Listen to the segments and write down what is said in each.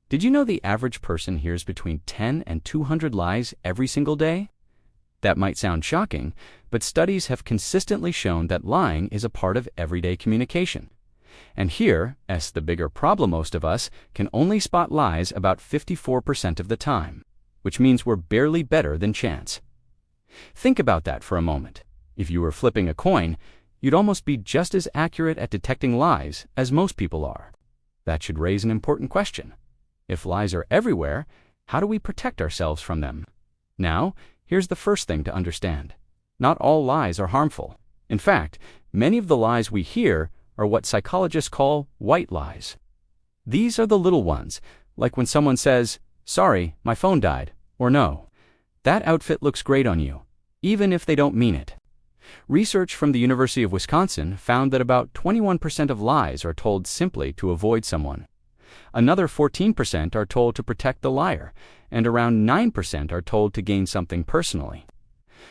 Did you know the average person hears between 10 and 200 lies every single day? That might sound shocking, but studies have consistently shown that lying is a part of everyday communication. And here, as the bigger problem, most of us can only spot lies about 54% of the time, which means we're barely better than chance. Think about that for a moment. If you were flipping a coin, you'd almost be just as accurate at detecting lies as most people are. That should raise an important question. If lies are everywhere, how do we protect ourselves from them? Now, here's the first thing to understand. Not all lies are harmful. In fact, many of the lies we hear are what psychologists call white lies. These are the little ones, like when someone says, "Sorry, my phone died," or "No, that outfit looks great on you," even if they don't mean it. Research from the University of Wisconsin found that about 21% of lies are told simply to avoid someone. Another 14% are told to protect the liar, and around 9% are told to gain something personally.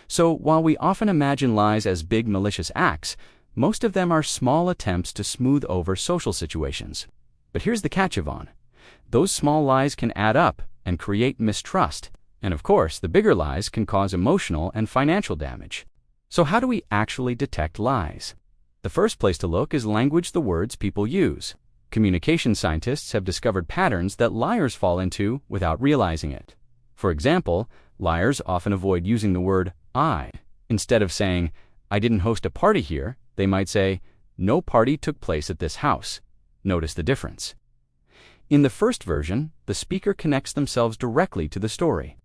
So while we often imagine lies as big malicious acts, most of them are small attempts to smooth over social situations. But here's the catch, Yvonne. Those small lies can add up and create mistrust. And of course, the bigger lies can cause emotional and financial damage. So how do we actually detect lies? The first place to look is language, the words people use. Communication scientists have discovered patterns that liars fall into without realizing it. For example, liars often avoid using the word "I." Instead of saying, "I didn't host a party here," they might say, "No party took place at this house." Notice the difference. In the first version, the speaker connects themselves directly to the story.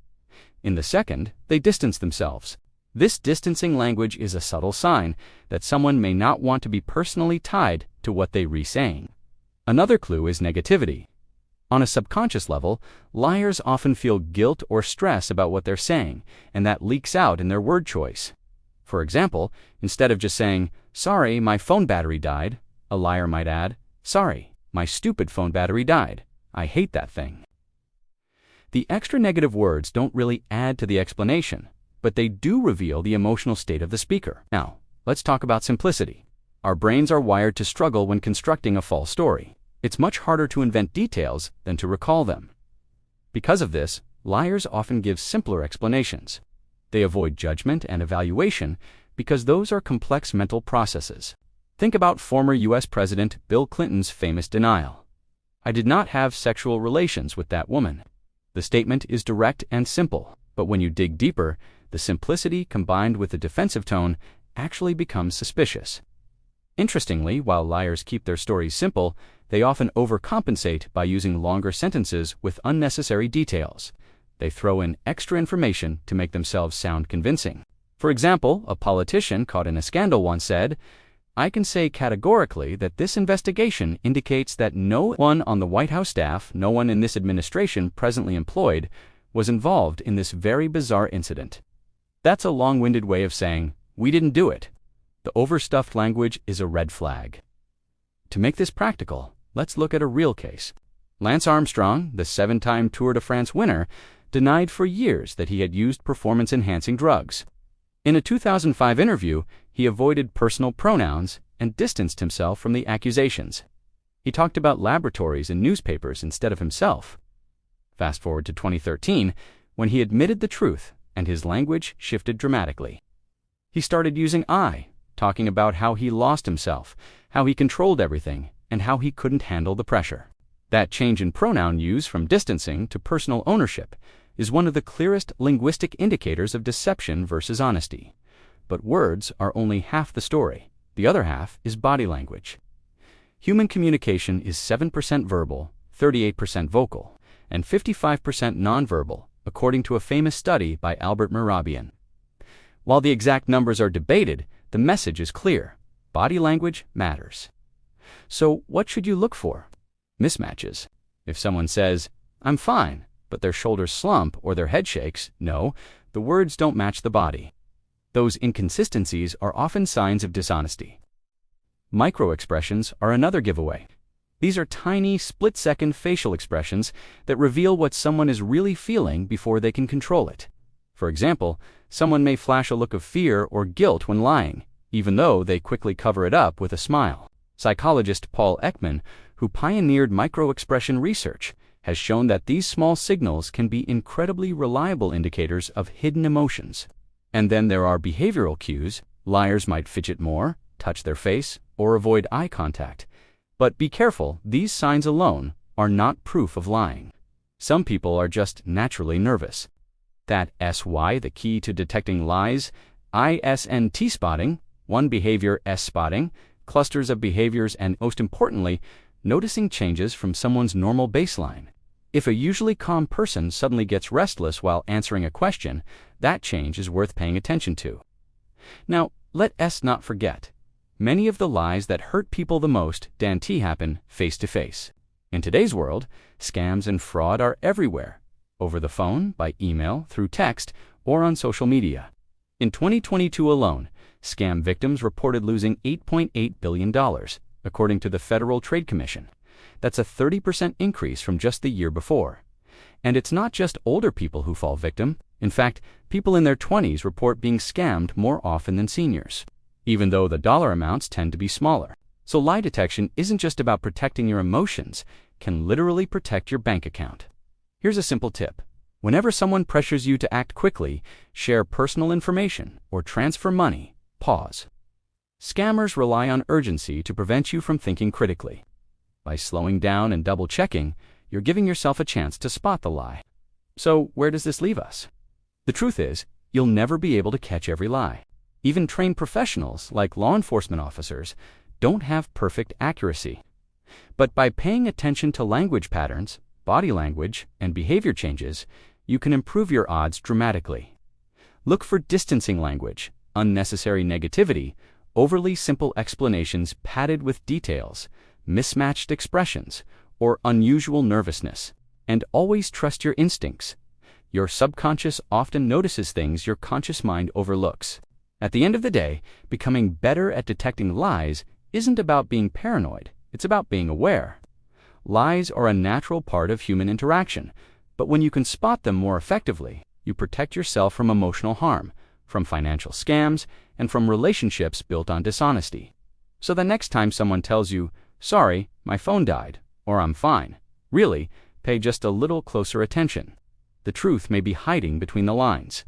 In the second, they distance themselves. This distancing language is a subtle sign that someone may not want to be personally tied to what they re-saying. Another clue is negativity. On a subconscious level, liars often feel guilt or stress about what they're saying, and that leaks out in their word choice. For example, instead of just saying, "Sorry, my phone battery died," a liar might add, "Sorry, my stupid phone battery died. I hate that thing." The extra negative words don't really add to the explanation, but they do reveal the emotional state of the speaker. Now, let's talk about simplicity. Our brains are wired to struggle when constructing a false story. It's much harder to invent details than to recall them. Because of this, liars often give simpler explanations. They avoid judgment and evaluation because those are complex mental processes. Think about former U.S. President Bill Clinton's famous denial. "I did not have sexual relations with that woman." The statement is direct and simple, but when you dig deeper, the simplicity combined with the defensive tone actually becomes suspicious. Interestingly, while liars keep their stories simple, they often overcompensate by using longer sentences with unnecessary details. They throw in extra information to make themselves sound convincing. For example, a politician caught in a scandal once said, "I can say categorically that this investigation indicates that no one on the White House staff, no one in this administration presently employed, was involved in this very bizarre incident." That's a long-winded way of saying, "We didn't do it." The overstuffed language is a red flag. To make this practical, let's look at a real case. Lance Armstrong, the 7-time Tour de France winner, denied for years that he had used performance-enhancing drugs. In a 2005 interview, he avoided personal pronouns and distanced himself from the accusations. He talked about laboratories and newspapers instead of himself. Fast forward to 2013, when he admitted the truth and his language shifted dramatically. He started using "I," talking about how he lost himself, how he controlled everything, and how he couldn't handle the pressure. That change in pronoun use from distancing to personal ownership is one of the clearest linguistic indicators of deception versus honesty. But words are only half the story. The other half is body language. Human communication is 7% verbal, 38% vocal, and 55% nonverbal, according to a famous study by Albert Mehrabian. While the exact numbers are debated, the message is clear. Body language matters. So what should you look for? Mismatches. If someone says, "I'm fine," but their shoulders slump or their head shakes, no, the words don't match the body. Those inconsistencies are often signs of dishonesty. Microexpressions are another giveaway. These are tiny, split-second facial expressions that reveal what someone is really feeling before they can control it. For example, someone may flash a look of fear or guilt when lying, even though they quickly cover it up with a smile. Psychologist Paul Ekman, who pioneered microexpression research, has shown that these small signals can be incredibly reliable indicators of hidden emotions. And then there are behavioral cues. Liars might fidget more, touch their face, or avoid eye contact. But be careful, these signs alone are not proof of lying. Some people are just naturally nervous. That SY, the key to detecting lies, ISNT spotting, one behavior S spotting, clusters of behaviors, and most importantly, noticing changes from someone's normal baseline. If a usually calm person suddenly gets restless while answering a question, that change is worth paying attention to. Now, let S not forget. Many of the lies that hurt people the most happen face-to-face. In today's world, scams and fraud are everywhere, over the phone, by email, through text, or on social media. In 2022 alone, scam victims reported losing $8.8 billion, according to the Federal Trade Commission. That's a 30% increase from just the year before. And it's not just older people who fall victim. In fact, people in their 20s report being scammed more often than seniors, even though the dollar amounts tend to be smaller. So lie detection isn't just about protecting your emotions, it can literally protect your bank account. Here's a simple tip. Whenever someone pressures you to act quickly, share personal information, or transfer money, pause. Scammers rely on urgency to prevent you from thinking critically. By slowing down and double-checking, you're giving yourself a chance to spot the lie. So where does this leave us? The truth is, you'll never be able to catch every lie. Even trained professionals, like law enforcement officers, don't have perfect accuracy. But by paying attention to language patterns, body language, and behavior changes, you can improve your odds dramatically. Look for distancing language, unnecessary negativity, overly simple explanations padded with details, mismatched expressions, or unusual nervousness. And always trust your instincts. Your subconscious often notices things your conscious mind overlooks. At the end of the day, becoming better at detecting lies isn't about being paranoid, it's about being aware. Lies are a natural part of human interaction, but when you can spot them more effectively, you protect yourself from emotional harm, from financial scams, and from relationships built on dishonesty. So the next time someone tells you, "Sorry, my phone died," or "I'm fine," really, pay just a little closer attention. The truth may be hiding between the lines.